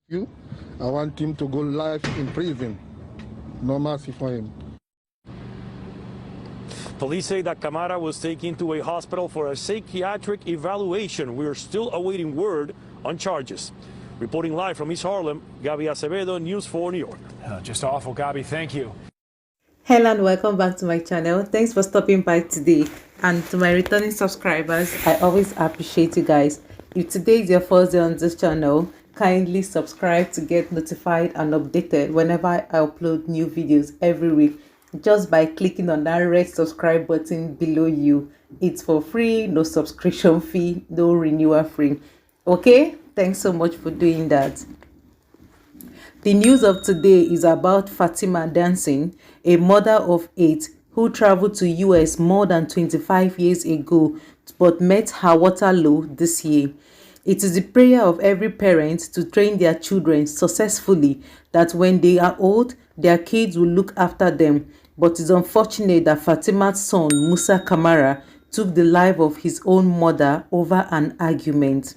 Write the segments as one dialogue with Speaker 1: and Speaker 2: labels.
Speaker 1: you. I want him to go life in prison. No mercy for him.
Speaker 2: Police say that Camara was taken to a hospital for a psychiatric evaluation. We are still awaiting word on charges. Reporting live from East Harlem, Gabby Acevedo, News 4 New York.
Speaker 3: Just awful, Gabby. Thank you.
Speaker 4: Hello and welcome back to my channel. Thanks for stopping by today, and to my returning subscribers, I always appreciate you guys. If today is your first day on this channel, kindly subscribe to get notified and updated whenever I upload new videos every week, just by clicking on that red subscribe button below you. It's for free, no subscription fee, no renewal fee. Okay, thanks so much for doing that. The news of today is about Fatima Dancing, a mother of 8 who traveled to US more than 25 years ago but met her Waterloo this year. It is the prayer of every parent to train their children successfully that when they are old, their kids will look after them. But it's unfortunate that Fatima's son, Musa Kamara, took the life of his own mother over an argument.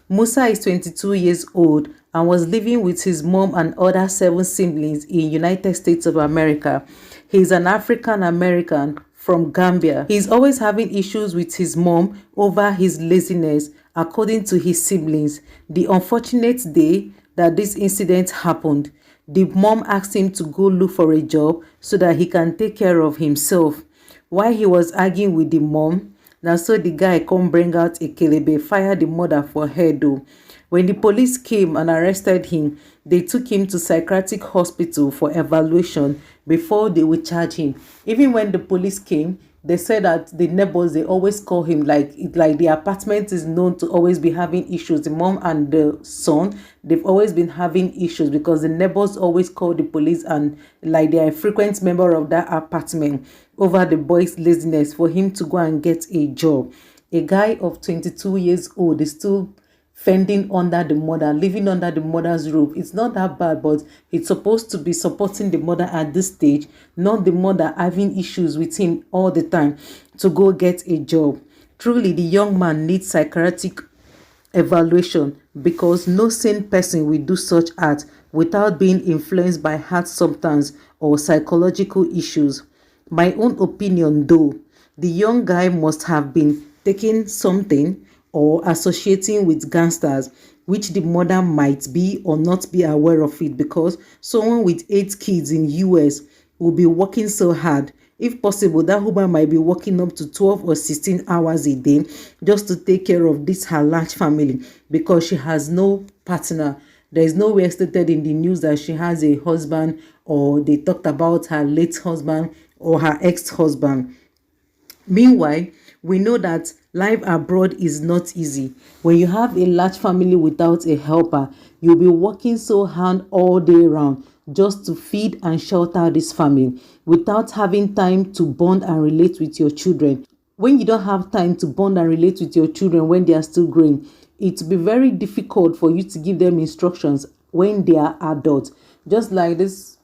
Speaker 4: Musa is 22 years old and was living with his mom and other 7 siblings in United States of America. He is an African American from Gambia. He is always having issues with his mom over his laziness, according to his siblings. The unfortunate day that this incident happened, the mom asked him to go look for a job so that he can take care of himself. While he was arguing with the mom, now so the guy come bring out a kelebe, fire the mother for her though. When the police came and arrested him, they took him to psychiatric hospital for evaluation before they would charge him. Even when the police came, they said that the neighbors, they always call him like the apartment is known to always be having issues. The mom and the son, they've always been having issues because the neighbors always call the police, and like they are a frequent member of that apartment over the boy's laziness for him to go and get a job. A guy of 22 years old is still fending under the mother, living under the mother's roof. It's not that bad, but it's supposed to be supporting the mother at this stage, not the mother having issues with him all the time to go get a job. Truly, the young man needs psychiatric evaluation because no sane person will do such act without being influenced by heart substance or psychological issues. My own opinion though, the young guy must have been taking something or associating with gangsters, which the mother might be or not be aware of it, because someone with 8 kids in US will be working so hard. If possible, that woman might be working up to 12 or 16 hours a day just to take care of this her large family, because she has no partner. There is nowhere stated in the news that she has a husband, or they talked about her late husband or her ex-husband. Meanwhile, we know that life abroad is not easy. When you have a large family without a helper, you'll be working so hard all day round just to feed and shelter this family without having time to bond and relate with your children. When you don't have time to bond and relate with your children when they are still growing, it will be very difficult for you to give them instructions when they are adults. Just like this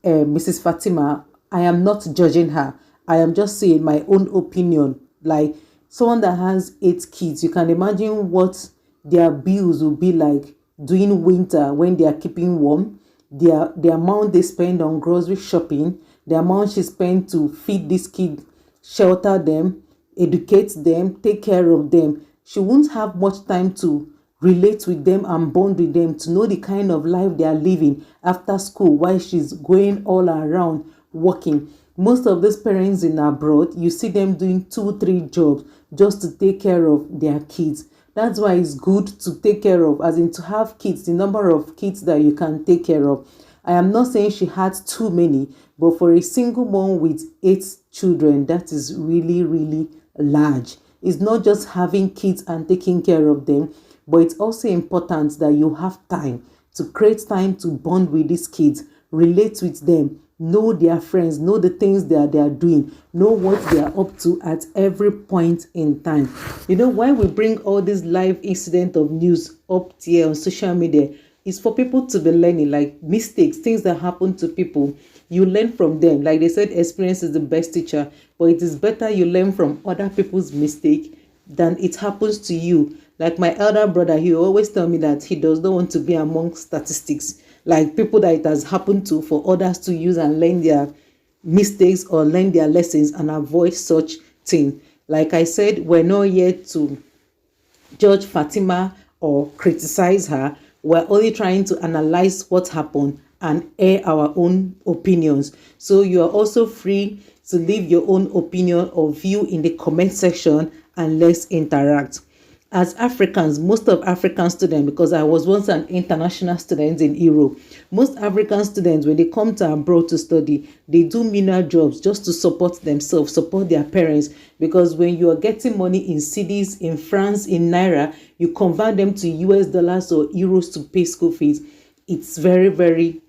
Speaker 4: Mrs. Fatima, I am not judging her. I am just saying my own opinion. Like someone that has 8 kids, you can imagine what their bills will be like during winter when they are keeping warm. The amount they spend on grocery shopping, the amount she spends to feed this kid, shelter them, educate them, take care of them. She won't have much time to relate with them and bond with them, to know the kind of life they are living after school while she's going all around working. Most of these parents in abroad, you see them doing 2-3 jobs just to take care of their kids. That's why it's good to take care of, as in to have kids, the number of kids that you can take care of. I am not saying she had too many, but for a single mom with 8 children, that is really, really large. It's not just having kids and taking care of them, but it's also important that you have time to create time to bond with these kids, relate with them, know their friends, know the things they are doing, know what they are up to at every point in time. You know, why we bring all this live incident of news up here on social media is for people to be learning, like mistakes, things that happen to people. You learn from them. Like they said, experience is the best teacher, but it is better you learn from other people's mistake than it happens to you. Like my elder brother, he always tell me that he does not want to be among statistics, like people that it has happened to for others to use and learn their mistakes or learn their lessons and avoid such thing. Like I said, we're not yet to judge Fatima or criticize her. We're only trying to analyze what happened and air our own opinions. So you are also free to leave your own opinion or view in the comment section and let's interact. As Africans, most of African students, because I was once an international student in Europe, most African students, when they come to abroad to study, they do menial jobs just to support themselves, support their parents. Because when you are getting money in cedis, in France, in Naira, you convert them to US dollars or euros to pay school fees. It's very, very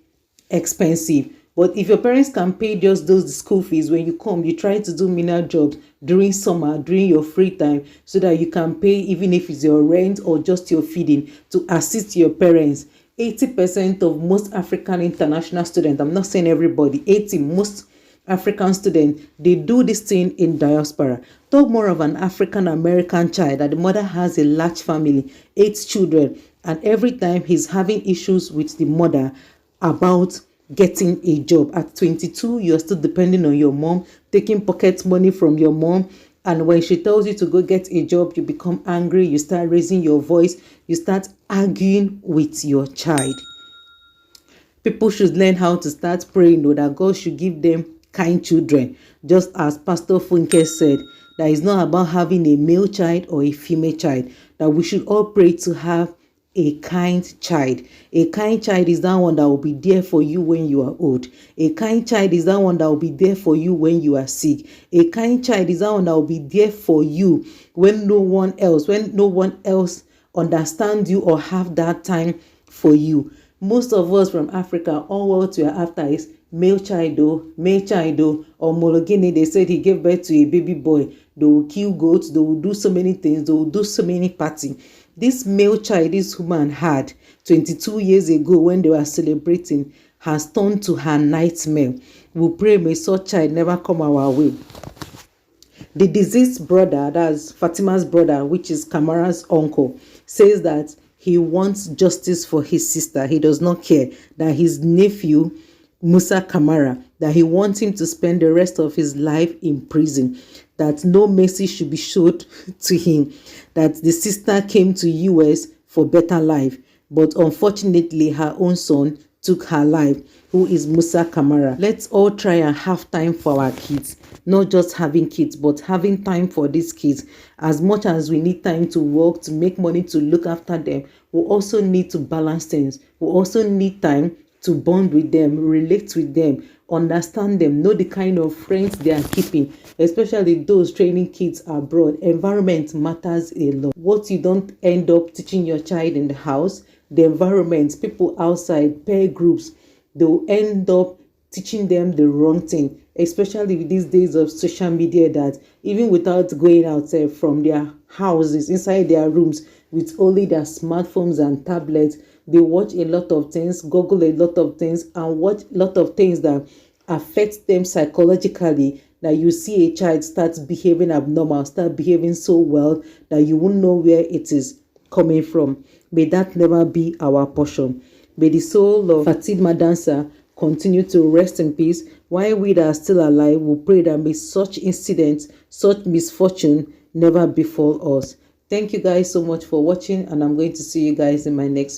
Speaker 4: expensive. But if your parents can pay just those school fees, when you come, you try to do menial jobs during summer, during your free time, so that you can pay, even if it's your rent or just your feeding, to assist your parents. 80% of most African international students, I'm not saying everybody, most African students, they do this thing in diaspora. Talk more of an African American child that the mother has a large family, 8 children, and every time he's having issues with the mother about getting a job. At 22, you're still depending on your mom, taking pocket money from your mom, and when she tells you to go get a job, you become angry, you start raising your voice, you start arguing with your child. People should learn how to start praying, though, that God should give them kind children. Just as Pastor Funke said, that it's not about having a male child or a female child, that we should all pray to have a kind child. A kind child is that one that will be there for you when you are old. A kind child is that one that will be there for you when you are sick. A kind child is that one that will be there for you when no one else understands you or have that time for you. Most of us from Africa, all what we are after is male child, or Mologene, they said he gave birth to a baby boy. They will kill goats, they will do so many things, they will do so many parties. This male child this woman had 22 years ago when they were celebrating has turned to her nightmare. We pray may such child never come our way. The deceased brother, that's Fatima's brother, which is Kamara's uncle, says that he wants justice for his sister. He does not care that his nephew, Musa Kamara, that he wants him to spend the rest of his life in prison, that no mercy should be showed to him, that the sister came to US for better life, but unfortunately her own son took her life, who is Musa Kamara. Let's all try and have time for our kids, not just having kids, but having time for these kids. As much as we need time to work, to make money, to look after them, we also need to balance things. We also need time to bond with them, relate with them, understand them, know the kind of friends they are keeping, especially those training kids abroad. Environment matters a lot. What you don't end up teaching your child in the house, the environment, people outside, peer groups, they'll end up teaching them the wrong thing, especially with these days of social media, that even without going outside from their houses, inside their rooms, with only their smartphones and tablets, they watch a lot of things, Google a lot of things, and watch a lot of things that affect them psychologically, that you see a child start behaving abnormal, start behaving so well that you won't know where it is coming from. May that never be our portion. May the soul of Fatima Dancer continue to rest in peace. While we that are still alive, we pray that may such incidents, such misfortune never befall us. Thank you guys so much for watching, and I'm going to see you guys in my next video.